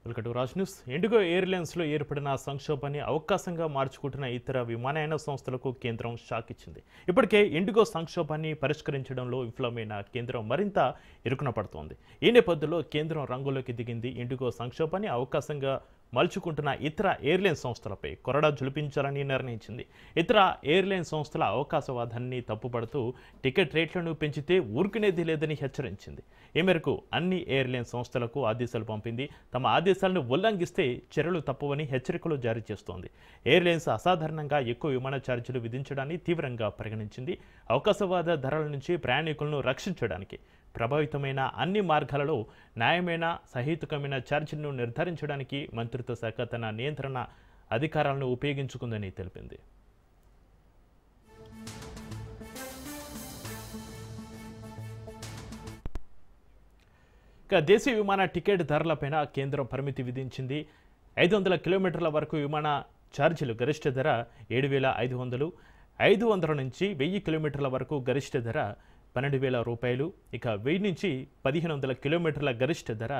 Welcome to Raj News. IndiGo ఎయిర్లైన్స్లో ఏర్పడిన సంక్షోభాన్ని అవకాశంగా మార్చుకుంటున్న ఇతర విమానయాన సంస్థలకు కేంద్రం షాక్ ఇచ్చింది. ఇప్పటికే ఇండిగో సంక్షోభాన్ని పరిష్కరించడంలో విఫలమైన కేంద్రం మరింత ఇరుకున పడుతోంది. ఈ నేపథ్యంలో కేంద్రం రంగులోకి దిగింది. ఇండిగో సంక్షోభాన్ని అవకాశంగా మలుచుకుంటున్న ఇతర ఎయిర్లైన్ సంస్థలపై కొరడా జులిపించాలని నిర్ణయించింది. ఇతర ఎయిర్లైన్ సంస్థల అవకాశవాదాన్ని తప్పుపడుతూ టికెట్ రేట్లను పెంచితే ఊరుకునేది లేదని హెచ్చరించింది. ఈ మేరకు అన్ని ఎయిర్లైన్ సంస్థలకు ఆదేశాలు పంపింది. తమ ఆదేశాలను ఉల్లంఘిస్తే చర్యలు తప్పవని హెచ్చరికలు జారీ చేస్తోంది. ఎయిర్లైన్స్ అసాధారణంగా ఎక్కువ విమాన ఛార్జీలు విధించడాన్ని తీవ్రంగా పరిగణించింది. అవకాశవాద ధరల నుంచి ప్రయాణికులను రక్షించడానికి ప్రభావితమైన అన్ని మార్గాలలో న్యాయమైన సహేతుకమైన ఛార్జీలను నిర్ధారించడానికి మంత్రిత్వ శాఖ తన నియంత్రణ అధికారాలను ఉపయోగించుకుందని తెలిపింది. ఇక దేశీయ విమాన టికెట్ ధరలపైన కేంద్రం పరిమితి విధించింది. 500 కిలోమీటర్ల వరకు విమాన ఛార్జీలు గరిష్ట ధర 7,500, 500 నుంచి 1000 కిలోమీటర్ల వరకు గరిష్ట ధర 12,000 రూపాయలు. ఇక 1000 నుంచి 1500 కిలోమీటర్ల గరిష్ట ధర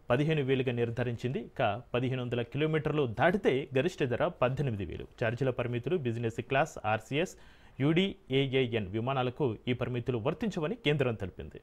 15,000గా నిర్ధారించింది. ఇక 1500 కిలోమీటర్లు దాటితే గరిష్ట ధర 18,000. ఛార్జీల పరిమితులు బిజినెస్ క్లాస్, ఆర్సీఎస్, యూడీఏఏఎన్ విమానాలకు ఈ పరిమితులు వర్తించవని కేంద్రం తెలిపింది.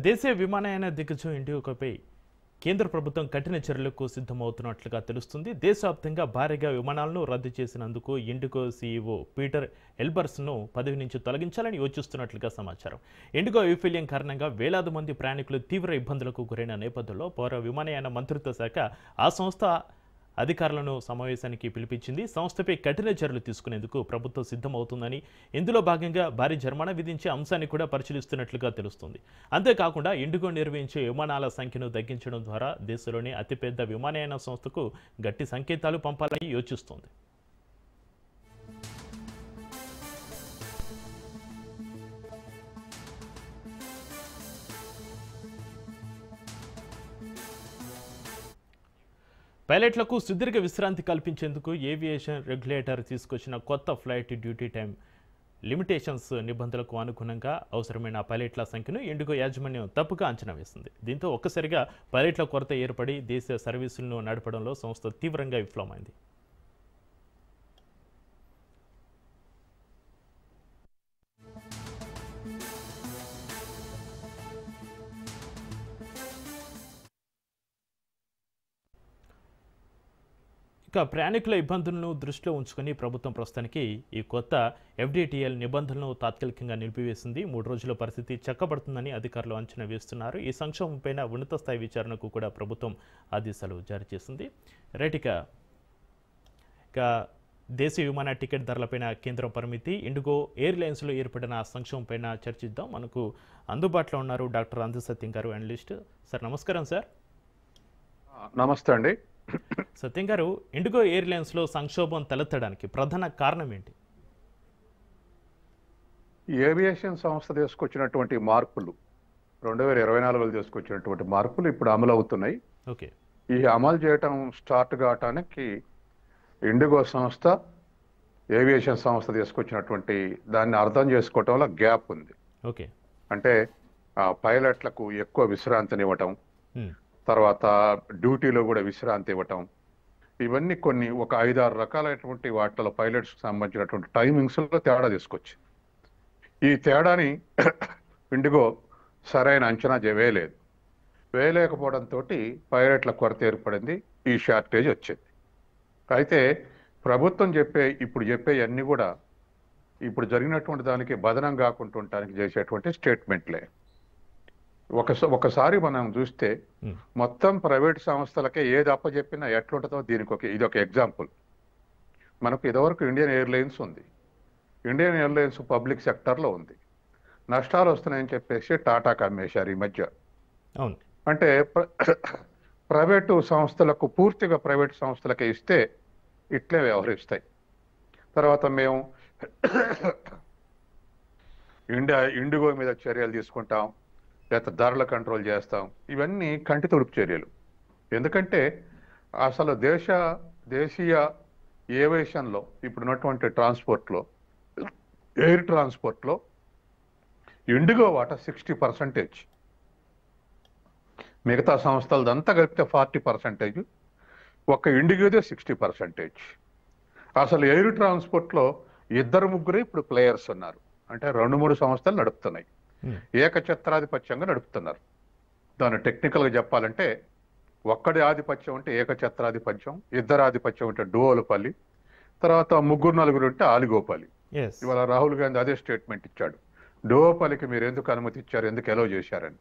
దేశీయ విమానయాన దిగ్గజం ఇండిగోపై కేంద్ర ప్రభుత్వం కఠిన చర్యలకు సిద్ధమవుతున్నట్లుగా తెలుస్తుంది. దేశవ్యాప్తంగా భారీగా విమానాలను రద్దు చేసినందుకు ఇండిగో సీఈఓ పీటర్ ఎల్బర్స్ను పదవి నుంచి తొలగించాలని యోచిస్తున్నట్లుగా సమాచారం. ఇండిగో వైఫల్యం కారణంగా వేలాది మంది ప్రయాణికులు తీవ్ర ఇబ్బందులకు గురైన నేపథ్యంలో పౌర విమానయాన మంత్రిత్వ శాఖ ఆ సంస్థ అధికారులను సమావేశానికి పిలిపించింది. సంస్థపై కఠిన చర్యలు తీసుకునేందుకు ప్రభుత్వం సిద్ధమవుతుందని, ఇందులో భాగంగా భారీ జరిమానా విధించే అంశాన్ని కూడా పరిశీలిస్తున్నట్లుగా తెలుస్తుంది. అంతేకాకుండా ఇండిగో నిర్వహించే విమానాల సంఖ్యను తగ్గించడం ద్వారా దేశంలోని అతిపెద్ద విమానయాన సంస్థకు గట్టి సంకేతాలు పంపాలని యోచిస్తోంది. పైలట్లకు సుదీర్ఘ విశ్రాంతి కల్పించేందుకు ఏవియేషన్ రెగ్యులేటర్ తీసుకొచ్చిన కొత్త ఫ్లైట్ డ్యూటీ టైం లిమిటేషన్స్ నిబంధనలకు అనుగుణంగా అవసరమైన పైలట్ల సంఖ్యను ఇండిగో యాజమాన్యం తప్పుగా అంచనా వేసింది. దీంతో ఒక్కసారిగా పైలట్ల కొరత ఏర్పడి దేశ సర్వీసులను నడపడంలో సంస్థ తీవ్రంగా విఫలమైంది. ఇక ప్రయాణికుల ఇబ్బందులను దృష్టిలో ఉంచుకొని ప్రభుత్వం ప్రస్తుతానికి ఈ కొత్త ఎఫ్డిటిఎల్ నిబంధనలను తాత్కాలికంగా నిలిపివేసింది. 3 రోజుల పరిస్థితి చక్కబడుతుందని అధికారులు అంచనా వేస్తున్నారు. ఈ సంక్షోభంపైన ఉన్నత స్థాయి విచారణకు కూడా ప్రభుత్వం ఆదేశాలు జారీ చేసింది. రైట్, ఇక దేశీయ విమాన టికెట్ ధరలపైన కేంద్రం పరిమితి, ఇండిగో ఎయిర్లైన్స్లో ఏర్పడిన సంక్షోభంపైన చర్చిద్దాం. మనకు అందుబాటులో ఉన్నారు డాక్టర్ అందసత్యం గారు, అనలిస్ట్. సార్ నమస్కారం. సార్ నమస్తే అండి. సత్యం గారు, ఇండిగో ఎయిర్లైన్స్లో సంక్షోభం తలెత్తడానికి ప్రధాన కారణం ఏంటి? ఏవియేషన్ సంస్థ తీసుకొచ్చినటువంటి మార్పులు 2024లో తీసుకొచ్చినటువంటి మార్పులు ఇప్పుడు అమలు అవుతున్నాయి. ఓకే. ఈ అమలు చేయటం స్టార్ట్ కావటానికి ఇండిగో సంస్థ ఏవియేషన్ సంస్థ తీసుకొచ్చినటువంటి దాన్ని అర్థం చేసుకోవటంలో గ్యాప్ ఉంది. ఓకే. అంటే పైలట్లకు ఎక్కువ విశ్రాంతినివ్వటం, తర్వాత డ్యూటీలో కూడా విశ్రాంతి ఇవ్వటం, ఇవన్నీ కొన్ని ఒక 5-6 రకాలైనటువంటి వాటిలో పైలట్స్కి సంబంధించినటువంటి టైమింగ్స్లో తేడా తీసుకొచ్చి ఈ తేడాని ఇండిగో సరైన అంచనా వేయలేకపోవడంతో పైలట్ల కొరత ఏర్పడింది, ఈ షార్టేజ్ వచ్చింది. అయితే ప్రభుత్వం ఇప్పుడు చెప్పే అన్నీ కూడా ఇప్పుడు జరిగినటువంటి దానికి బదనం కాకుంటుంటానికి చేసేటువంటి స్టేట్మెంట్లే. ఒకసారి మనం చూస్తే మొత్తం ప్రైవేట్ సంస్థలకే ఏది అప్పచెప్పినా ఎట్లుంటుందో దీనికి ఇదొక ఎగ్జాంపుల్. మనకు ఇదివరకు ఇండియన్ ఎయిర్లైన్స్ ఉంది. ఇండియన్ ఎయిర్లైన్స్ పబ్లిక్ సెక్టర్లో ఉంది. నష్టాలు వస్తున్నాయని చెప్పేసి టాటాకి అమ్మేశారు ఈ మధ్య. అవును. అంటే ప్రైవేటు సంస్థలకు, పూర్తిగా ప్రైవేటు సంస్థలకే ఇస్తే ఇట్లే వ్యవహరిస్తాయి. తర్వాత మేము ఇండిగో మీద చర్యలు తీసుకుంటాం, లేకపోతే ధరల కంట్రోల్ చేస్తాం. ఇవన్నీ కంటి తుడుపు చర్యలు. ఎందుకంటే అసలు దేశీయ ఏవియేషన్లో ఇప్పుడున్నటువంటి ట్రాన్స్పోర్ట్లో, ఎయిర్ ట్రాన్స్పోర్ట్లో ఇండిగో వాటా 60%. మిగతా సంస్థలదంతా కలిపితే 40%, ఒక్క ఇండిగోదే 60%. అసలు ఎయిర్ ట్రాన్స్పోర్ట్లో 2-3 ఇప్పుడు ప్లేయర్స్ ఉన్నారు. అంటే 2-3 సంస్థలు నడుపుతున్నాయి, ఏకఛత్రాధిపత్యంగా నడుపుతున్నారు. దాన్ని టెక్నికల్గా చెప్పాలంటే ఒక్కడి ఆధిపత్యం అంటే ఏకఛత్రాధిపత్యం, ఇద్దరు ఆధిపత్యం అంటే డోలుపల్లి, తర్వాత 3-4 ఉంటే ఆలిగోపల్లి. ఇవాళ రాహుల్ గాంధీ అదే స్టేట్మెంట్ ఇచ్చాడు, డోపల్లికి మీరు ఎందుకు అనుమతి ఇచ్చారు, ఎందుకు ఎలో చేశారని.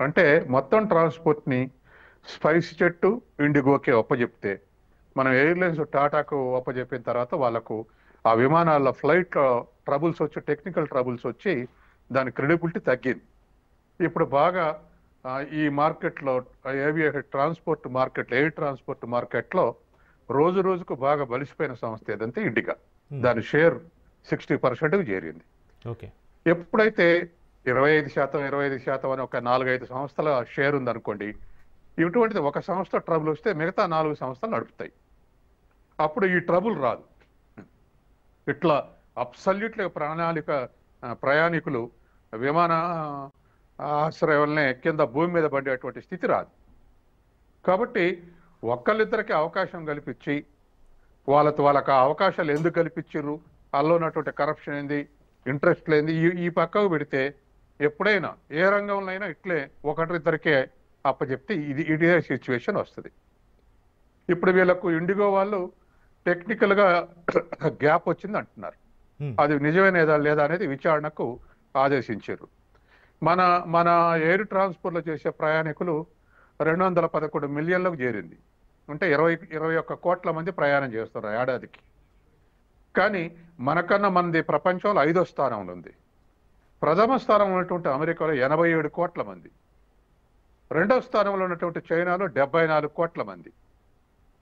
అంటే మొత్తం ట్రాన్స్పోర్ట్ని స్పైస్ జెట్, ఇండిగోకే ఒప్పజెప్తే, మనం ఎయిర్లైన్స్ టాటాకు ఒప్పజెప్పిన తర్వాత వాళ్ళకు ఆ విమానాల ఫ్లైట్ ట్రబుల్స్ వచ్చి, టెక్నికల్ ట్రబుల్స్ వచ్చి దాని క్రెడిబిలిటీ తగ్గింది. ఇప్పుడు బాగా ఈ మార్కెట్లో, ట్రాన్స్పోర్ట్ మార్కెట్లో, ఎయిర్ ట్రాన్స్పోర్ట్ మార్కెట్లో రోజు రోజుకు బాగా బలిసిపోయిన సంస్థ ఏదంటే ఇండిగా. దాని షేర్ 60%కు చేరింది. ఎప్పుడైతే 25% అని ఒక 4-5 సంస్థల షేర్ ఉందనుకోండి, ఇటువంటిది ఒక సంస్థ ట్రబుల్ వస్తే మిగతా 4 సంస్థలు నడుపుతాయి. అప్పుడు ఈ ట్రబుల్ రాదు. ఇట్లా అబ్సల్యూట్లీ ప్రయాణికులు విమాన ఆశ్రయాలనే కింద భూమి మీద పడేటువంటి స్థితి రాదు. కాబట్టి ఒక్కళ్ళిద్దరికి అవకాశం కల్పించి, వాళ్ళకి ఆ అవకాశాలు ఎందుకు కల్పించారు, అందులో ఉన్నటువంటి కరప్షన్ ఏంది, ఇంట్రెస్ట్ లేని ఈ పక్కకు పెడితే ఎప్పుడైనా ఏ రంగంలో అయినా ఇట్లే ఒకరిద్దరికే అప్పచెప్తే ఇదే సిచ్యువేషన్ వస్తుంది. ఇప్పుడు వీళ్ళకు ఇండిగో వాళ్ళు టెక్నికల్గా గ్యాప్ వచ్చింది అంటున్నారు. అది నిజమేనేదా లేదా అనేది విచారణకు ఆదేశించారు. మన ఎయిర్ ట్రాన్స్పోర్ట్లో చేసే ప్రయాణికులు 211 మిలియన్లకు చేరింది. అంటే 21 కోట్ల మంది ప్రయాణం చేస్తున్నారు ఏడాదికి. కానీ మనకన్నా మంది ప్రపంచంలో 5వ స్థానంలో ఉంది. ప్రథమ స్థానంలో ఉన్నటువంటి అమెరికాలో 87 కోట్ల మంది, 2వ స్థానంలో ఉన్నటువంటి చైనాలో 74 కోట్ల మంది,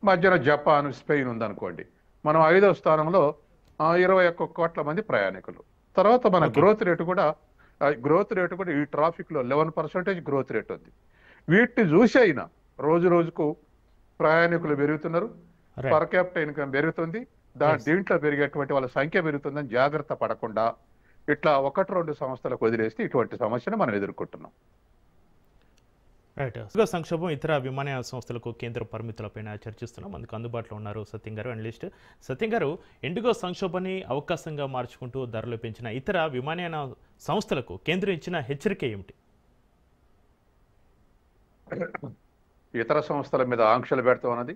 మధ్యన జపాన్, స్పెయిన్ ఉందనుకోండి. మనం 5వ స్థానంలో 21 కోట్ల మంది ప్రయాణికులు. తర్వాత మన గ్రోత్ రేటు కూడా ఈ ట్రాఫిక్లో 11% గ్రోత్ రేట్ ఉంది. వీటిని చూసి అయినా రోజు రోజుకు ప్రయాణికులు పెరుగుతున్నారు, పర్ క్యాపిటల్ ఇన్కమ్ పెరుగుతుంది, దీంట్లో పెరిగేటువంటి వాళ్ళ సంఖ్య పెరుగుతుందని జాగ్రత్త పడకుండా ఇట్లా 1-2 సంస్థలకు వదిలేస్తే ఇటువంటి సమస్యను మనం ఎదుర్కొంటున్నాం. రైట్. సంక్షోభం ఇతర విమానయాన సంస్థలకు కేంద్ర పరిమితులపైన చర్చిస్తున్నాం. అందుకు అందుబాటులో ఉన్నారు సత్యం గారు, అనలిస్ట్. సత్యం గారు, ఇండిగో సంక్షోభాన్ని అవకాశంగా మార్చుకుంటూ ధరలు పెంచిన ఇతర విమానయాన సంస్థలకు కేంద్రం ఇచ్చిన హెచ్చరిక ఏమిటి? ఇతర సంస్థల మీద ఆంక్షలు పెడతామన్నది,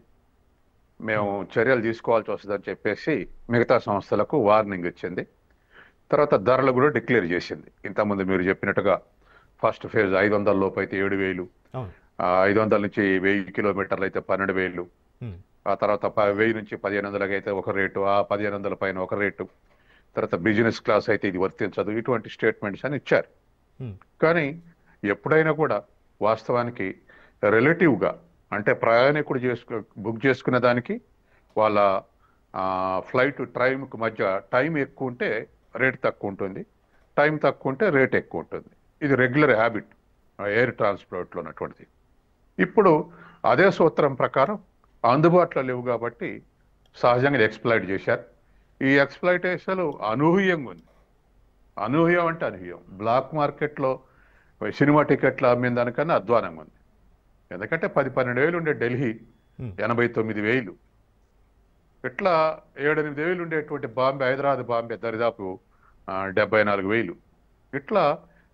మేము చర్యలు తీసుకోవాల్సి వస్తుందని చెప్పేసి మిగతా సంస్థలకు వార్నింగ్ ఇచ్చింది. తర్వాత ధరలు కూడా డిక్లేర్ చేసింది. ఇంతకుముందు మీరు చెప్పినట్టుగా ఫస్ట్ ఫేజ్ 500 లోపు అయితే 7,000, 500 నుంచి 1000 కిలోమీటర్లు అయితే 12,000, ఆ తర్వాత 1000 నుంచి 1500 అయితే ఒక రేటు, ఆ 1500 పైన ఒక రేటు, తర్వాత బిజినెస్ క్లాస్ అయితే ఇది వర్తించదు, ఇటువంటి స్టేట్మెంట్స్ అని ఇచ్చారు. కానీ ఎప్పుడైనా కూడా వాస్తవానికి రిలేటివ్గా, అంటే ప్రయాణికుడు బుక్ చేసుకునే దానికి వాళ్ళ ఫ్లైట్ టైంకు మధ్య టైం ఎక్కువ ఉంటే రేట్ తక్కువ ఉంటుంది, టైం తక్కువ ఉంటే రేట్ ఎక్కువ ఉంటుంది. ఇది రెగ్యులర్ హ్యాబిట్ ఎయిర్ ట్రాన్స్పోర్ట్లో ఉన్నటువంటిది. ఇప్పుడు అదే సూత్రం ప్రకారం అందుబాటులో లేవు కాబట్టి సహజంగా ఎక్స్ప్లాయిట్ చేశారు. ఈ ఎక్స్ప్లాయిటేషన్ అనూహ్యంగా ఉంది. అనూహ్యం అంటే అనూహ్యం. బ్లాక్ మార్కెట్లో సినిమా టికెట్లు అమ్మిన దానికన్నా అధ్వానంగా ఉంది. ఎందుకంటే 10-12 వేలు ఉండే ఢిల్లీ 89,000, ఇట్లా 7-8 వేలు ఉండేటువంటి బాంబే, హైదరాబాద్ బాంబే దరిదాపు 74,000. ఇట్లా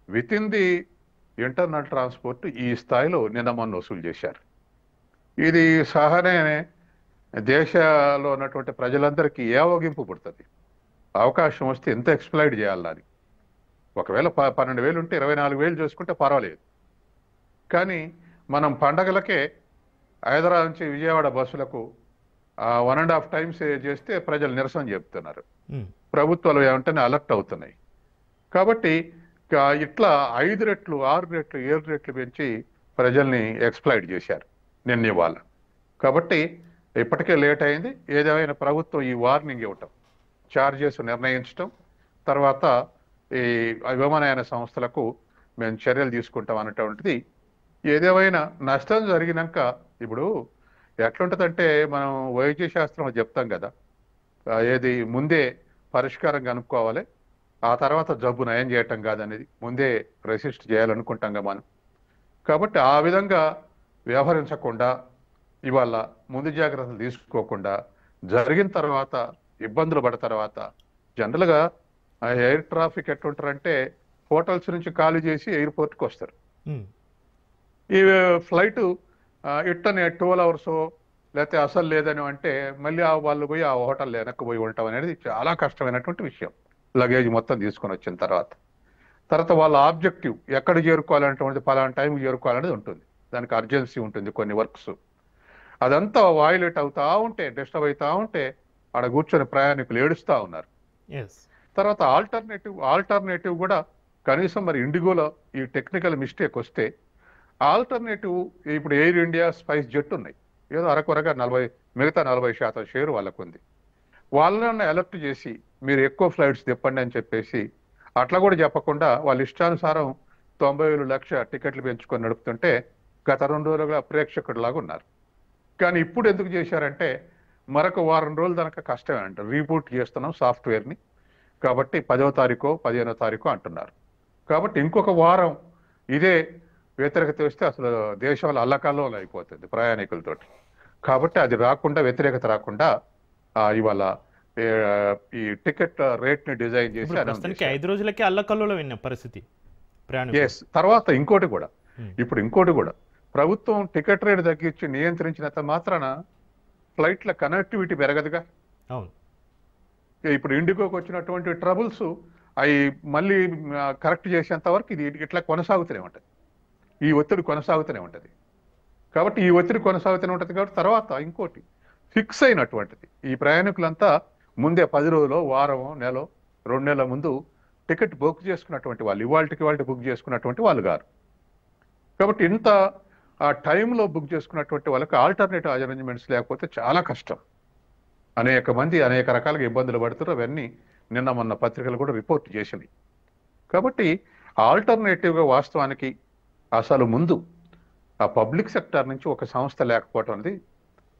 with in the internal transport ఈ స్థాయిలో నిన్న మొన్న వసూలు చేశారు. ఇది సహనే దేశంలో ఉన్నటువంటి ప్రజలందరికీ ఏవగింపు పుడుతుంది. అవకాశం వస్తే ఎంత ఎక్స్ప్లాయిట్ చేయాలని. ఒకవేళ 12 వేలు ఉంటే 24,000 చేసుకుంటే పర్వాలేదు. కానీ మనం పండగలకే హైదరాబాద్ నుంచి విజయవాడ బస్సులకు 1.5 times చేస్తే ప్రజలు నిరసన చెప్తున్నారు. ప్రభుత్వాలు ఏమంటేనే అలర్ట్ అవుతున్నాయి. కాబట్టి ఇట్లా 5 రెట్లు 6 రెట్లు 7 రెట్లు పెంచి ప్రజల్ని ఎక్స్‌ప్లాయిట్ చేశారు నిన్న ఇవాళ. కాబట్టి ఇప్పటికే లేట్ అయింది. ఏదేమైనా ప్రభుత్వం ఈ వార్నింగ్ ఇవ్వటం, చార్జెస్ నిర్ణయించటం, తర్వాత ఈ విమానయాన సంస్థలకు మేము చర్యలు తీసుకుంటాం అనేటువంటిది. ఏదేమైనా నష్టం జరిగినాక ఇప్పుడు ఎట్లుంటదంటే మనం వైద్య శాస్త్రం చెప్తాం కదా, ఏది ముందే పరిష్కారం కనుక్కోవాలి, ఆ తర్వాత జబ్బు నయం చేయటం కాదనేది ముందే రెసిస్ట్ చేయాలనుకుంటాం కదా మనం. కాబట్టి ఆ విధంగా వ్యవహరించకుండా, ఇవాళ ముందు జాగ్రత్తలు తీసుకోకుండా జరిగిన తర్వాత ఇబ్బందులు పడిన తర్వాత జనరల్గా ఎయిర్ ట్రాఫిక్ ఎట్లుంటారంటే హోటల్స్ నుంచి ఖాళీ చేసి ఎయిర్పోర్ట్కి వస్తారు. ఈ ఫ్లైట్ ఇట్టనే 12 hours లేకపోతే అసలు లేదని అంటే మళ్ళీ వాళ్ళు పోయి ఆ హోటల్ వెనక్కి పోయి ఉండటం అనేది చాలా కష్టమైనటువంటి విషయం. లగేజ్ మొత్తం తీసుకొని వచ్చిన తర్వాత వాళ్ళ ఆబ్జెక్టివ్ ఎక్కడ చేరుకోవాలనేటువంటిది, పలానా టైంకి చేరుకోవాలనేది ఉంటుంది. దానికి అర్జెన్సీ ఉంటుంది, కొన్ని వర్క్స్. అదంతా వాయిలేట్ అవుతా ఉంటే, డిస్టర్బ్ అవుతా ఉంటే ఆడ కూర్చొని ప్రయాణికులు ఏడుస్తూ ఉన్నారు. తర్వాత ఆల్టర్నేటివ్ కూడా కనీసం మరి ఇండిగోలో ఈ టెక్నికల్ మిస్టేక్ వస్తే ఆల్టర్నేటివ్ ఇప్పుడు ఎయిర్ ఇండియా, స్పైస్ జెట్ ఉన్నాయి. ఏదో అరకొరగా మిగతా 40% షేర్ వాళ్ళకు ఉంది. వాళ్ళని అలర్ట్ చేసి మీరు ఎక్కువ ఫ్లైట్స్ తిప్పండి అని చెప్పేసి, అట్లా కూడా చెప్పకుండా వాళ్ళ ఇష్టానుసారం 90,000 లక్ష టికెట్లు పెంచుకొని నడుపుతుంటే గత 2 రోజులుగా ప్రేక్షకుడిలాగా ఉన్నారు. కానీ ఇప్పుడు ఎందుకు చేశారంటే మరొక వారం రోజులు దానికి కష్టమే అంట. రీబూట్ చేస్తున్నాం సాఫ్ట్వేర్ని, కాబట్టి 10వ తారీఖు 15వ తారీఖు అంటున్నారు. కాబట్టి ఇంకొక వారం ఇదే వ్యతిరేకత వస్తే అసలు దేశంలో అల్లకల్లోలం అయిపోతుంది ప్రయాణికులతోటి. కాబట్టి అది రాకుండా, వ్యతిరేకత రాకుండా ఇవాళ ఈ టికెట్ రేట్ ని డిజైన్ చేసి 5 రోజులకే అల్లకల్లోలం విన్న పరిస్థితి. తర్వాత ఇంకోటి కూడా ప్రభుత్వం టికెట్ రేట్ తగ్గించి నియంత్రించినంత మాత్రాన ఫ్లైట్ల కనెక్టివిటీ పెరగదుగా. ఇప్పుడు ఇండిగోకి వచ్చినటువంటి ట్రబుల్స్ అవి మళ్ళీ కరెక్ట్ చేసేంత వరకు ఇది ఇట్లా కొనసాగుతూనే ఉంటుంది, ఈ ఒత్తిడి కొనసాగుతూనే ఉంటుంది. కాబట్టి ఈ ఒత్తిడి కొనసాగుతూనే ఉంటుంది. కాబట్టి తర్వాత ఇంకోటి ఫిక్స్ అయినటువంటిది, ఈ ప్రయాణికులంతా ముందే 10 రోజులు, వారం, నెల, 2 నెలల ముందు టికెట్ బుక్ చేసుకున్నటువంటి వాళ్ళు, ఇవాళ బుక్ చేసుకున్నటువంటి వాళ్ళు గారు. కాబట్టి ఇంత ఆ టైంలో బుక్ చేసుకున్నటువంటి వాళ్ళకి ఆల్టర్నేటివ్ అరేంజ్మెంట్స్ లేకపోతే చాలా కష్టం. అనేక మంది అనేక రకాలుగా ఇబ్బందులు పడుతున్నారు. అవన్నీ నిన్న మొన్న పత్రికలు కూడా రిపోర్ట్ చేసినాయి. కాబట్టి ఆల్టర్నేటివ్గా వాస్తవానికి అసలు ముందు ఆ పబ్లిక్ సెక్టార్ నుంచి ఒక సంస్థ లేకపోవటం అనేది,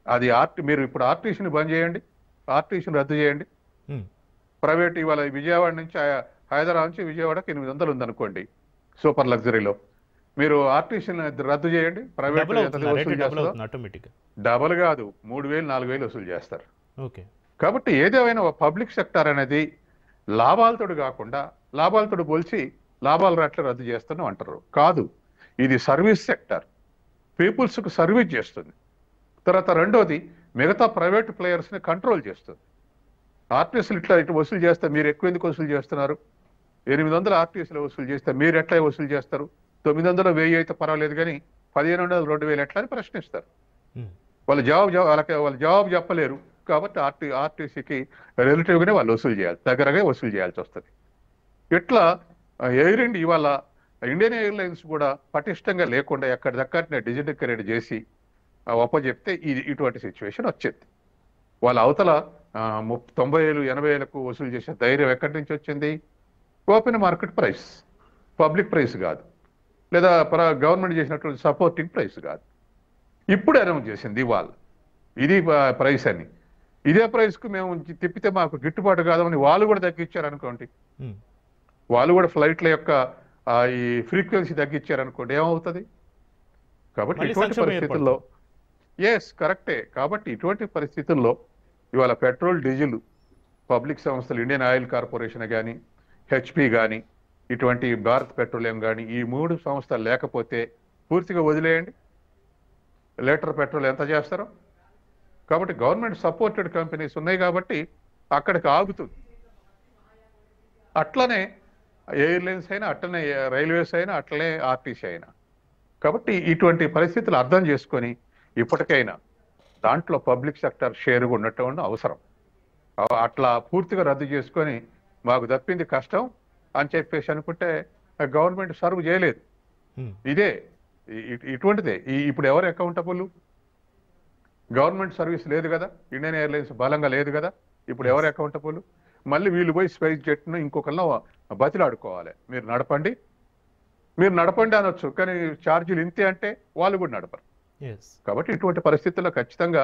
అది మీరు ఇప్పుడు ఆర్టీసీని బంద్ చేయండి, ఆర్టీసీని రద్దు చేయండి. ప్రైవేట్ ఇవాళ విజయవాడ నుంచి హైదరాబాద్ నుంచి విజయవాడకి 800 ఉందనుకోండి సూపర్ లగ్జరీలో, మీరు ఆర్టీసీని రద్దు చేయండి, ప్రైవేట్ వసూలు చేస్తారు. డబల్ కాదు, 3,000 4,000 వసూలు చేస్తారు. కాబట్టి ఏదేమైనా పబ్లిక్ సెక్టార్ అనేది లాభాలతోడు కాకుండా, లాభాలతోడు పోల్చి లాభాలు రాట్లే రద్దు చేస్తాను అంటారు. కాదు, ఇది సర్వీస్ సెక్టార్, పీపుల్స్కు సర్వీస్ చేస్తుంది. తర్వాత రెండోది మిగతా ప్రైవేట్ ప్లేయర్స్ని కంట్రోల్ చేస్తుంది. ఆర్టీసీలు ఇటు వసూలు చేస్తే మీరు ఎక్కువ ఎందుకు వసూలు చేస్తున్నారు? 800 ఆర్టీసీలు వసూలు చేస్తే మీరు ఎట్లా వసూలు చేస్తారు? 900 1000 అయితే పర్వాలేదు, కానీ 1500 2000 ఎట్లా అని ప్రశ్నిస్తారు. వాళ్ళు జవాబు చెప్పలేరు. కాబట్టి ఆర్టీసీకి రిలేటివ్గానే వాళ్ళు వసూలు చేయాలి, దగ్గరగా వసూలు చేయాల్సి వస్తుంది. ఇట్లా ఎయిర్ ఇండియా ఇవాళ ఇండియన్ ఎయిర్లైన్స్ కూడా పటిష్టంగా లేకుండా ఎక్కడిదక్కడనే డిజిటల్ చేసి ఒప్పచెప్తే ఇటువంటి సిచ్యువేషన్ వచ్చింది. వాళ్ళ అవతల 90,000 80,000కు వసూలు చేసే ధైర్యం ఎక్కడి నుంచి వచ్చింది? Open market price, public price కాదు, లేదా గవర్నమెంట్ చేసినటువంటి సపోర్టింగ్ ప్రైస్ కాదు. ఇప్పుడు అనౌన్స్ చేసింది ఇవాళ ఇది ప్రైస్ అని. ఇదే ప్రైస్కు మేము తిప్పితే మాకు గిట్టుబాటు కాదని వాళ్ళు కూడా తగ్గించారు అనుకోండి, వాళ్ళు కూడా ఫ్లైట్ల యొక్క ఈ ఫ్రీక్వెన్సీ తగ్గించారు అనుకోండి, ఏమవుతుంది? కాబట్టి ఇటువంటి పరిస్థితుల్లో కరెక్టే. కాబట్టి ఇటువంటి పరిస్థితుల్లో ఇవాళ పెట్రోల్, డీజిల్ పబ్లిక్ సంస్థలు, ఇండియన్ ఆయిల్ కార్పొరేషన్ కానీ, హెచ్పి కానీ, ఇటువంటి భారత్ పెట్రోలియం కానీ, ఈ 3 సంస్థలు లేకపోతే పూర్తిగా వదిలేయండి. లీటర్ పెట్రోల్ ఎంత చేస్తారో. కాబట్టి గవర్నమెంట్ సపోర్టెడ్ కంపెనీస్ ఉన్నాయి కాబట్టి అక్కడికి ఆగుతుంది. అట్లనే ఎయిర్లైన్స్ అయినా, అట్లనే రైల్వేస్ అయినా, అట్లనే ఆర్టీసీ అయినా. కాబట్టి ఇటువంటి పరిస్థితులు అర్థం చేసుకొని ఇప్పటికైనా దాంట్లో పబ్లిక్ సెక్టర్ షేర్ ఉండటం అవసరం. అట్లా పూర్తిగా రద్దు చేసుకొని మాకు తప్పింది కష్టం అని చెప్పేసి అనుకుంటే గవర్నమెంట్ సర్వ్ చేయలేదు. ఇదే ఇటువంటిదే ఇప్పుడు ఎవరు అకౌంటబుల్? గవర్నమెంట్ సర్వీస్ లేదు కదా, ఇండియన్ ఎయిర్లైన్స్ బలంగా లేదు కదా, ఇప్పుడు ఎవరు అకౌంటబుల్? మళ్ళీ వీళ్ళు పోయి స్పైస్ జెట్ను ఇంకొకరిలో బతిలాడుకోవాలి, మీరు నడపండి అనొచ్చు, కానీ ఛార్జీలు ఇంతే అంటే వాళ్ళు కూడా నడపరు. కాబట్టి ఇటువంటి పరిస్థితుల్లో ఖచ్చితంగా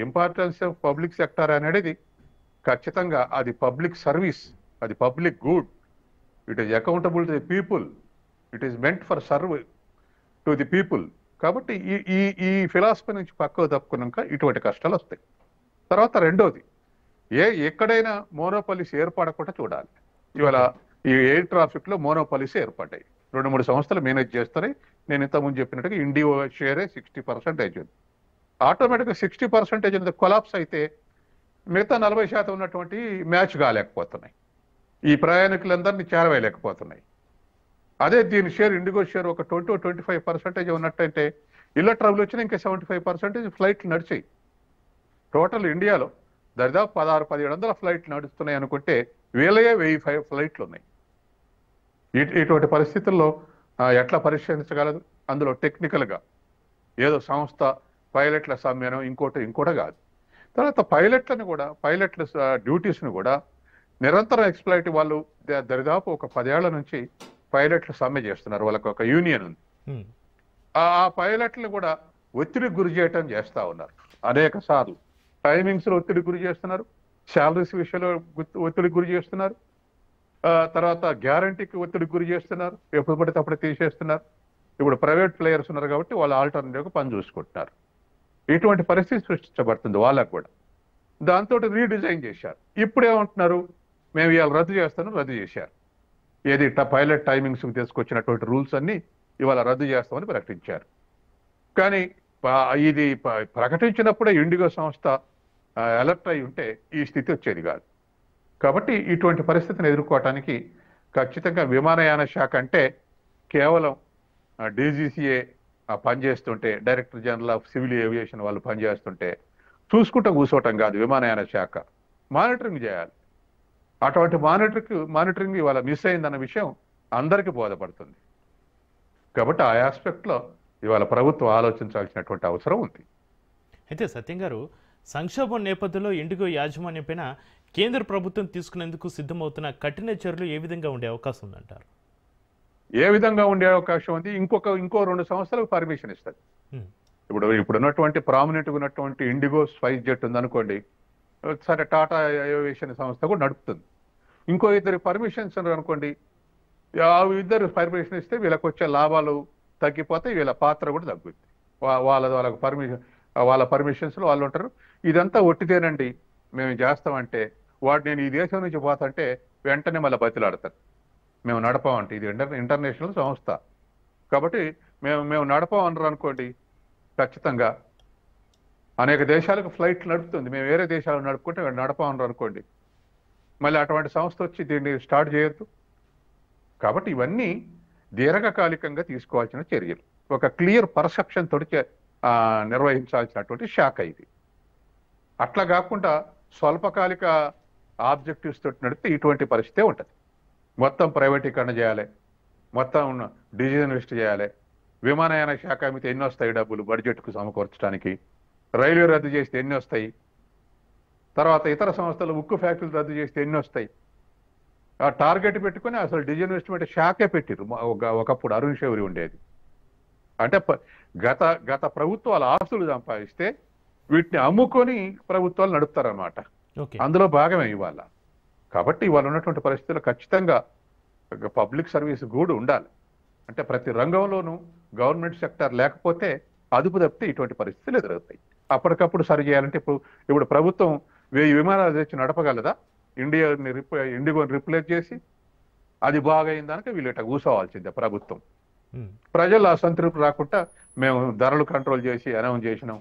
ఇంపార్టెన్స్ ఆఫ్ పబ్లిక్ సెక్టర్ అనేది ఖచ్చితంగా అది పబ్లిక్ సర్వీస్, అది public good, it is accountable to the people, it is meant for serve to the people. కాబట్టి ఈ ఈ ఫిలాసఫీ నుంచి పక్కకు తప్పుకున్నాక ఇటువంటి కష్టాలు వస్తాయి. తర్వాత రెండోది, ఎక్కడైనా మోనోపాలిస్ ఏర్పడకుండా చూడాలి. ఇవాళ ఈ ఎయిర్ ట్రాఫిక్ లో మోనోపాలిస్ ఏర్పడ్డాయి, 2-3 సంస్థలు మేనేజ్ చేస్తాయి. నేను ఇంతకుముందు చెప్పినట్టుగా ఇండియో షేరే 60% ఉంది. ఆటోమేటిక్గా 60% కొలాప్స్ అయితే మిగతా 40% ఉన్నటువంటి మ్యాచ్ కాలేకపోతున్నాయి, ఈ ప్రయాణికులందరినీ చేరవేయలేకపోతున్నాయి. అదే దీని షేర్, ఇండిగో షేర్ ఒక 20-25% ఉన్నట్టయితే ఇళ్ళ ట్రబుల్ వచ్చినా ఇంకా 75% ఫ్లైట్లు నడిచాయి. టోటల్ ఇండియాలో దాదాపు 1600-1700 ఫ్లైట్లు నడుస్తున్నాయి అనుకుంటే వీళ్ళయే 1000 ఫ్లైట్లు ఉన్నాయి. ఇటువంటి పరిస్థితుల్లో ఎట్లా పరిష్కరించగలదు? అందులో టెక్నికల్గా ఏదో సంస్థ పైలట్ల సమ్మెనం ఇంకోటి కాదు. తర్వాత పైలట్ల డ్యూటీస్ని కూడా నిరంతరం ఎక్స్ప్లాయిట్ వాళ్ళు దరిదాపు ఒక 10 ఏళ్ల నుంచి పైలట్లు సమ్మె చేస్తున్నారు. వాళ్ళకి ఒక యూనియన్ ఉంది. ఆ పైలట్లు కూడా ఒత్తిడికి గురి చేయటం చేస్తా ఉన్నారు అనేక సార్లు. టైమింగ్స్ లో ఒత్తిడికి గురి చేస్తున్నారు, శాలరీస్ విషయంలో ఒత్తిడికి గురి చేస్తున్నారు, తర్వాత గ్యారంటీకి ఒత్తిడికి గురి చేస్తున్నారు, ఎప్పుడు పడితే అప్పుడు తీసేస్తున్నారు. ఇప్పుడు ప్రైవేట్ ప్లేయర్స్ ఉన్నారు కాబట్టి వాళ్ళు ఆల్టర్నేటివ్గా పని చూసుకుంటున్నారు. ఇటువంటి పరిస్థితి సృష్టించబడుతుంది వాళ్ళకు కూడా. దాంతో రీడిజైన్ చేశారు. ఇప్పుడు ఏమంటున్నారు, మేము ఇవాళ రద్దు చేశారు. ఏది పైలట్ టైమింగ్స్ తీసుకొచ్చినటువంటి రూల్స్ అన్ని ఇవాళ రద్దు చేస్తామని ప్రకటించారు. కానీ ఇది ప్రకటించినప్పుడే ఇండిగో సంస్థ అలర్ట్ అయి ఉంటే ఈ స్థితి వచ్చేది కాదు. కాబట్టి ఇటువంటి పరిస్థితిని ఎదుర్కోవటానికి ఖచ్చితంగా విమానయాన శాఖ అంటే కేవలం డీజీసీఏ పనిచేస్తుంటే, director general of civil aviation వాళ్ళు పనిచేస్తుంటే చూసుకుంటూ కూర్చోవటం కాదు. విమానయాన శాఖ మానిటరింగ్ చేయాలి. అటువంటి మానిటరింగ్ ఇవాళ మిస్ అయిందన్న విషయం అందరికీ బోధపడుతుంది. కాబట్టి ఆ ఆస్పెక్ట్లో ఇవాళ ప్రభుత్వం ఆలోచించాల్సినటువంటి అవసరం ఉంది. అయితే సత్యం గారు, సంక్షోభం నేపథ్యంలో ఇండిగో యాజమాన్యంపైన కేంద్ర ప్రభుత్వం తీసుకునేందుకు సిద్ధమవుతున్న కఠిన చర్యలు ఏ విధంగా ఉండే అవకాశం ఉందంటారు? ఏ విధంగా ఉండే అవకాశం ఉంది? ఇంకో 2 సంవత్సరాలకు పర్మిషన్ ఇస్తుంది. ఇప్పుడు ఉన్నటువంటి ప్రామినెంట్గా ఉన్నటువంటి ఇండిగో స్పైస్ జెట్ ఉందనుకోండి, సరే టాటా ఏవియేషన్ సంస్థ కూడా నడుపుతుంది. ఇంకో 2 పర్మిషన్స్ అనుకోండి, ఆ 2 పర్మిషన్ ఇస్తే వీళ్ళకి వచ్చే లాభాలు తగ్గిపోతే వీళ్ళ పాత్ర కూడా తగ్గుద్ది. వాళ్ళ పర్మిషన్స్లో వాళ్ళు ఉంటారు. ఇదంతా ఒట్టిదేనండి, మేము చేస్తామంటే వాడు నేను ఈ దేశం నుంచి పోతుంటే వెంటనే మళ్ళీ బతిలాడతారు. మేము నడపామంటే ఇది ఇంటర్నేషనల్ సంస్థ కాబట్టి మేము నడపామన్నారు అనుకోండి, ఖచ్చితంగా అనేక దేశాలకు ఫ్లైట్లు నడుపుతుంది. మేము వేరే దేశాలకు నడుపుకుంటే నడపామన్నారు అనుకోండి, మళ్ళీ అటువంటి సంస్థ వచ్చి దీన్ని స్టార్ట్ చేయొద్దు. కాబట్టి ఇవన్నీ దీర్ఘకాలికంగా తీసుకోవాల్సిన చర్యలు, ఒక క్లియర్ పర్సెప్షన్ తోటి నిర్వహించాల్సినటువంటి శాఖ ఇది. అట్లా కాకుండా స్వల్పకాలిక ఆబ్జెక్టివ్స్ తోటి నడిపితే ఇటువంటి పరిస్థితే ఉంటుంది. మొత్తం ప్రైవేటీకరణ చేయాలి, మొత్తం డిజిటలైజ్ చేయాలి. విమానయాన శాఖ మీద ఎన్ని వస్తాయి డబ్బులు బడ్జెట్కు సమకూర్చడానికి? రైల్వే రద్దు చేస్తే ఎన్ని వస్తాయి? తర్వాత ఇతర సంస్థలు ఉక్కు ఫ్యాక్టరీలు రద్దు చేస్తే ఎన్ని వస్తాయి? ఆ టార్గెట్ పెట్టుకుని అసలు డిజిన్వెస్ట్మెంట్ శాఖే పెట్టిరు. ఒకప్పుడు అరుణ్ శౌరి ఉండేది. అంటే గత ప్రభుత్వాల ఆస్తులు సంపాదిస్తే వీటిని అమ్ముకొని ప్రభుత్వాలు నడుపుతారన్నమాట. అందులో భాగమే ఇవాళ. కాబట్టి ఇవాళ ఉన్నటువంటి పరిస్థితుల్లో ఖచ్చితంగా పబ్లిక్ సర్వీస్ కూడా ఉండాలి. అంటే ప్రతి రంగంలోనూ గవర్నమెంట్ సెక్టర్ లేకపోతే అదుపు తప్పితే ఇటువంటి పరిస్థితులు ఎదురవుతాయి. అప్పటికప్పుడు సరి చేయాలంటే ఇప్పుడు ప్రభుత్వం 1000 విమానాలు తెచ్చి నడపగలదా? ఇండిగోని రిప్లేస్ చేసి అది బాగైందాక వీళ్ళు ఇట్లా కూర్చోవాల్సిందే ప్రభుత్వం. ప్రజలు అసంతృప్తి రాకుండా మేము ధరలు కంట్రోల్ చేసి అనౌన్స్ చేసినాం,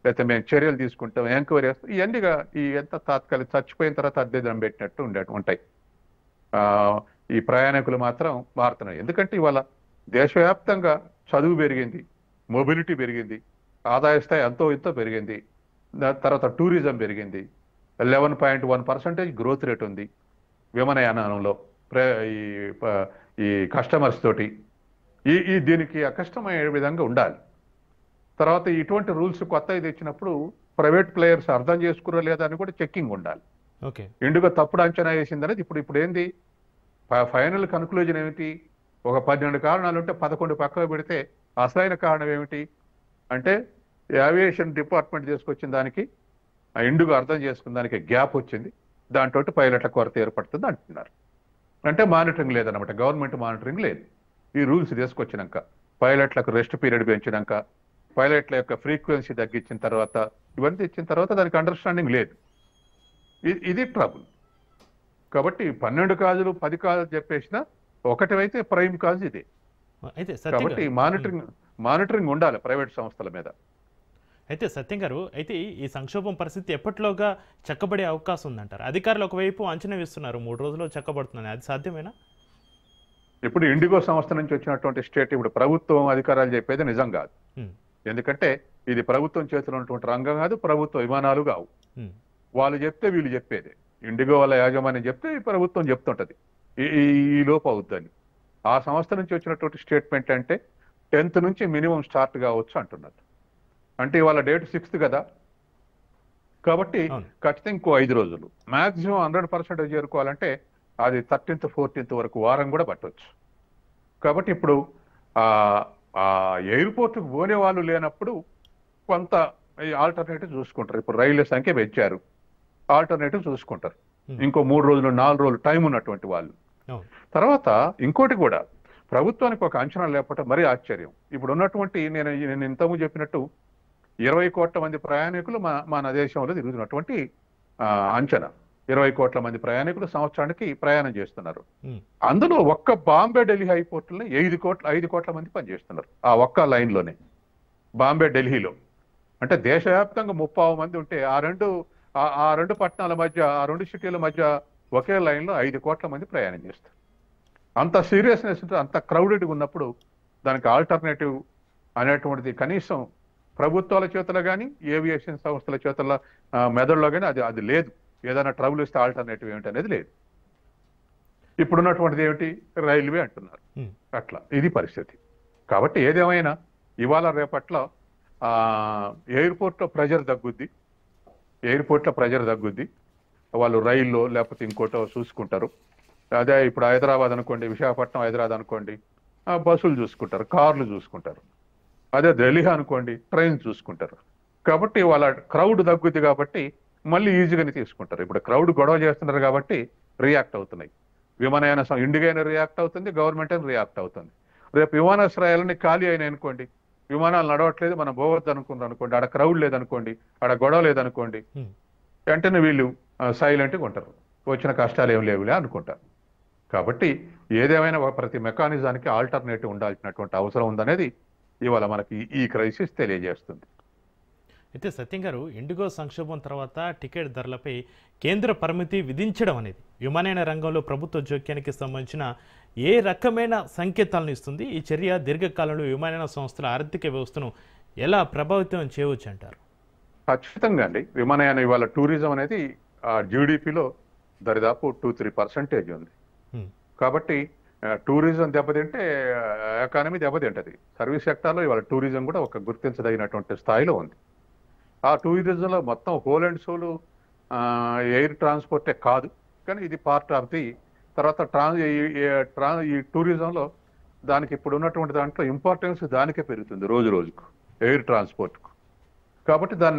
లేకపోతే మేము చర్యలు తీసుకుంటాం, ఎంక్వైరీ చేస్తాం, ఇవన్నీగా ఎంత తాత్కాలిక చచ్చిపోయిన తర్వాత అద్దెదనం పెట్టినట్టు ఉంటాయి. ఈ ప్రయాణికులు మాత్రం మారుతున్నారు. ఎందుకంటే ఇవాళ దేశవ్యాప్తంగా చదువు పెరిగింది, మొబిలిటీ పెరిగింది, ఆదాయ స్థాయి ఎంతో పెరిగింది, తర్వాత టూరిజం పెరిగింది, 11.1% గ్రోత్ రేట్ ఉంది విమానయానంలో. ఈ కస్టమర్స్ తోటి దీనికి కష్టమయ్యే విధంగా ఉండాలి. తర్వాత ఇటువంటి రూల్స్ కొత్తవి తెచ్చినప్పుడు ప్రైవేట్ ప్లేయర్స్ అర్థం చేసుకురా లేదా అని కూడా చెక్కింగ్ ఉండాలి. ఓకే. ఇండిగో తప్పుడు అంచనా వేసింది అనేది ఇప్పుడు ఏంది ఫైనల్ కన్క్లూజన్ ఏమిటి? ఒక 12 కారణాలు ఉంటే 11 పక్కకు పెడితే అసలైన కారణం ఏమిటి అంటే ఏవియేషన్ డిపార్ట్మెంట్ తీసుకొచ్చిన దానికి ఇండిగో అర్థం చేసుకున్న దానికి గ్యాప్ వచ్చింది, దాంతో పైలట్ల కొరత ఏర్పడుతుంది అంటున్నారు. అంటే మానిటరింగ్ లేదన్నమాట, గవర్నమెంట్ మానిటరింగ్ లేదు. ఈ రూల్స్ తీసుకొచ్చినాక, పైలట్లకు రెస్ట్ పీరియడ్ పెంచినాక, పైలట్ల యొక్క ఫ్రీక్వెన్సీ తగ్గించిన తర్వాత, ఇవన్నీ ఇచ్చిన తర్వాత దానికి అండర్స్టాండింగ్ లేదు. ఇది ట్రబుల్. కాబట్టి 12 కాజులు 10 కాజులు చెప్పేసిన ఒకటివైతే ప్రైమ్ కాజ్ ఇదే. అయితే కాబట్టి మానిటరింగ్ ఉండాలి ప్రైవేట్ సంస్థల మీద. అయితే సత్యం గారు, అయితే ఈ సంక్షోభం పరిస్థితి ఎప్పటిలోగా చక్కబడే అవకాశం ఉందంటారు? అధికారులు ఒకవైపు అంచనా వేస్తున్నారు 3 రోజుల్లో చక్కబడుతుందని, అది సాధ్యమేనా? ఇప్పుడు ఇండిగో సంస్థ నుంచి వచ్చినటువంటి స్టేట్ ఇప్పుడు ప్రభుత్వం అధికారాలు చెప్పేది నిజం కాదు. ఎందుకంటే ఇది ప్రభుత్వం చేతిలో ఉన్నటువంటి రంగం కాదు, ప్రభుత్వ విమానాలు కావు. వాళ్ళు చెప్తే వీళ్ళు చెప్పేది, ఇండిగో వాళ్ళ యాజమాన్యం చెప్తే ప్రభుత్వం చెప్తుంటది ఈ లోపు అవుద్దని. ఆ సంస్థ నుంచి వచ్చినటువంటి స్టేట్మెంట్ అంటే 10th నుంచి మినిమం స్టార్ట్ కావచ్చు అంటున్నారు. అంటే ఇవాళ డేట్ 6th కదా, కాబట్టి ఖచ్చితంగా ఇంకో 5 రోజులు మాక్సిమం 100% చేరుకోవాలంటే అది 13th 14th వరకు వారం కూడా పట్టవచ్చు. కాబట్టి ఇప్పుడు ఎయిర్పోర్ట్కి పోనే వాళ్ళు లేనప్పుడు కొంత ఆల్టర్నేటివ్ చూసుకుంటారు. ఇప్పుడు రైళ్ల సంఖ్య పెంచారు, ఆల్టర్నేటివ్ చూసుకుంటారు. ఇంకో 3 రోజులు 4 రోజులు టైం ఉన్నటువంటి వాళ్ళు. తర్వాత ఇంకోటి కూడా, ప్రభుత్వానికి ఒక అంచనా లేకపోవటం మరీ ఆశ్చర్యం. ఇప్పుడు ఉన్నటువంటి నేను ఇంతకుముందు చెప్పినట్టు 20 కోట్ల మంది ప్రయాణికులు మన దేశంలో తిరుగుతున్నటువంటి అంచనా. 20 కోట్ల మంది ప్రయాణికులు సంవత్సరానికి ప్రయాణం చేస్తున్నారు. అందులో ఒక్క బాంబే ఢిల్లీ హైపోర్టులో 5 కోట్ల మంది పనిచేస్తున్నారు ఆ ఒక్క లైన్లోనే, బాంబే ఢిల్లీలో. అంటే దేశవ్యాప్తంగా 30 మంది ఉంటే ఆ రెండు పట్టణాల మధ్య, ఆ 2 సిటీల మధ్య ఒకే లైన్లో 5 కోట్ల మంది ప్రయాణం చేస్తారు. అంత సీరియస్నెస్, అంత క్రౌడెడ్గా ఉన్నప్పుడు దానికి ఆల్టర్నేటివ్ అనేటువంటిది కనీసం ప్రభుత్వాల చేతుల్లో కానీ, ఏవియేషన్ సంస్థల చేతుల్లో మెదడులో కానీ అది లేదు. ఏదైనా ట్రబుల్ ఇస్తే ఆల్టర్నేటివ్ ఏమిటి అనేది లేదు. ఇప్పుడున్నటువంటిది ఏమిటి? రైల్వే అంటున్నారు. అట్లా ఇది పరిస్థితి. కాబట్టి ఏదేమైనా ఇవాళ రేపట్లో ఎయిర్పోర్ట్లో ప్రెజర్ తగ్గుద్ది. వాళ్ళు రైల్లో లేకపోతే ఇంకోటో చూసుకుంటారు. అదే ఇప్పుడు హైదరాబాద్ అనుకోండి, విశాఖపట్నం హైదరాబాద్ అనుకోండి, బస్సులు చూసుకుంటారు, కార్లు చూసుకుంటారు. అదే ఢిల్లీ అనుకోండి, ట్రైన్ చూసుకుంటారు. కాబట్టి వాళ్ళ క్రౌడ్ తగ్గుద్ది కాబట్టి మళ్ళీ ఈజీగానే తీసుకుంటారు. ఇప్పుడు క్రౌడ్ గొడవ చేస్తున్నారు కాబట్టి రియాక్ట్ అవుతున్నాయి. విమానయాన ఇండిగో అయినా రియాక్ట్ అవుతుంది, గవర్నమెంట్ అయినా రియాక్ట్ అవుతుంది. రేపు విమానాశ్రయాలన్నీ ఖాళీ అయినాయి అనుకోండి, విమానాలు నడవట్లేదు, మనం పోవద్దు అనుకోండి, ఆడ క్రౌడ్ లేదనుకోండి, ఆడ గొడవ లేదనుకోండి, వెంటనే వీళ్ళు సైలెంట్గా ఉంటారు, వచ్చిన కష్టాలు ఏం లేవులే అనుకుంటారు. కాబట్టి ఏదేమైనా ప్రతి మెకానిజానికి ఆల్టర్నేటివ్ ఉండాల్సినటువంటి అవసరం ఉందనేది ఇవాళ మనకి ఈ క్రైసిస్ తెలియజేస్తుంది. అయితే సత్యం గారు, ఇండిగో సంక్షోభం తర్వాత టికెట్ ధరలపై కేంద్ర పరిమితి విధించడం అనేది విమానయాన రంగంలో ప్రభుత్వ జోక్యానికి సంబంధించిన ఏ రకమైన సంకేతాలను ఇస్తుంది? ఈ చర్య దీర్ఘకాలంలో విమానయాన సంస్థల ఆర్థిక వ్యవస్థను ఎలా ప్రభావితం చేయవచ్చు అంటారు? ఖచ్చితంగా అండి. విమానయానం ఇవాళ టూరిజం అనేది జీడిపిలో దరిదాపు 2-3% ఉంది. కాబట్టి టూరిజం దెబ్బతింటే ఎకానమీ దెబ్బతింటది. సర్వీస్ సెక్టార్లో ఇవాళ టూరిజం కూడా ఒక గుర్తించదగినటువంటి స్థాయిలో ఉంది. ఆ టూరిజంలో మొత్తం హోల్ అండ్ సోల్ ఎయిర్ ట్రాన్స్పోర్టే కాదు, కానీ ఇది పార్ట్ ఆఫ్ ది. తర్వాత ఈ టూరిజంలో దానికి ఇప్పుడు ఉన్నటువంటి దాంట్లో ఇంపార్టెన్స్ దానికే పెరుగుతుంది రోజు రోజుకు, ఎయిర్ ట్రాన్స్పోర్ట్కు. కాబట్టి దాన్ని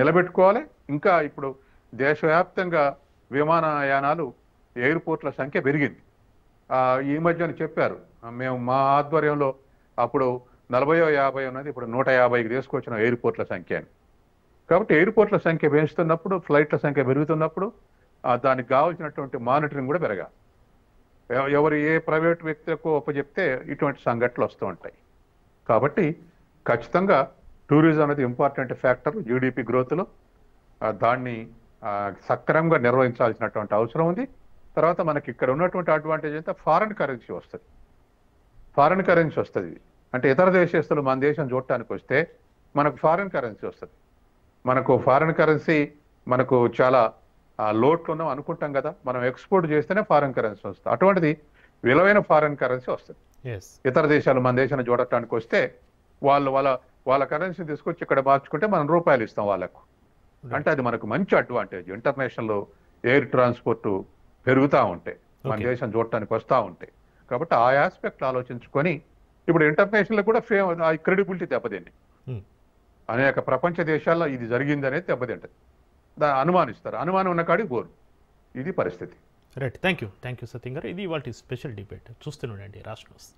నిలబెట్టుకోవాలి. ఇంకా ఇప్పుడు దేశవ్యాప్తంగా విమానయానాలు, ఎయిర్పోర్ట్ల సంఖ్య పెరిగింది. ఈ మధ్యన చెప్పారు, మేము మా ఆధ్వర్యంలో అప్పుడు 40-50 ఉన్నది, ఇప్పుడు 150కి తీసుకొచ్చిన ఎయిర్పోర్ట్ల సంఖ్య అని. కాబట్టి ఎయిర్పోర్ట్ల సంఖ్య పెంచుతున్నప్పుడు, ఫ్లైట్ల సంఖ్య పెరుగుతున్నప్పుడు దానికి కావాల్సినటువంటి మానిటరింగ్ కూడా పెరగాలి. ఎవరు ఏ ప్రైవేట్ వ్యక్తులకు ఒప్పచెప్తే ఇటువంటి సంఘటనలు వస్తూ ఉంటాయి. కాబట్టి ఖచ్చితంగా టూరిజం అనేది ఇంపార్టెంట్ ఫ్యాక్టర్ జీడిపి గ్రోత్లో. దాన్ని సక్రమంగా నిర్వహించాల్సినటువంటి అవసరం ఉంది. తర్వాత మనకి ఇక్కడ ఉన్నటువంటి అడ్వాంటేజ్ అయితే ఫారిన్ కరెన్సీ వస్తుంది. అంటే ఇతర దేశస్తులు మన దేశం చూడటానికి వస్తే మనకు ఫారిన్ కరెన్సీ వస్తుంది. మనకు చాలా లోట్లు ఉన్నాం అనుకుంటాం కదా, మనం ఎక్స్పోర్ట్ చేస్తేనే ఫారిన్ కరెన్సీ వస్తుంది. అటువంటిది విలువైన ఫారెన్ కరెన్సీ వస్తుంది. ఎస్. ఇతర దేశాలు మన దేశాన్ని చూడటానికి వస్తే వాళ్ళ కరెన్సీ తీసుకొచ్చి ఇక్కడ మార్చుకుంటే మనం రూపాయలు ఇస్తాం వాళ్ళకు. అంటే అది మనకు మంచి అడ్వాంటేజ్. ఇంటర్నేషనల్ ఎయిర్ ట్రాన్స్పోర్ట్ పెరుగుతూ ఉంటాయి, మన దేశం చూడటానికి వస్తూ ఉంటాయి. కాబట్టి ఆ ఆస్పెక్ట్ ఆలోచించుకొని ఇప్పుడు ఇంటర్నేషనల్ కూడా క్రెడిబిలిటీ దెబ్బతింది. అనేక ప్రపంచ దేశాల్లో ఇది జరిగింది అనేది దెబ్బతింటది. అనుమానిస్తారు, అనుమానం ఉన్న కాడికి పోరు. ఇది పరిస్థితి. రైట్. థ్యాంక్ యూ సత్యం గారు. ఇది ఇవాళ స్పెషల్ డిబేట్. చూస్తూనే ఉండండి రాష్ట్ర న్యూస్.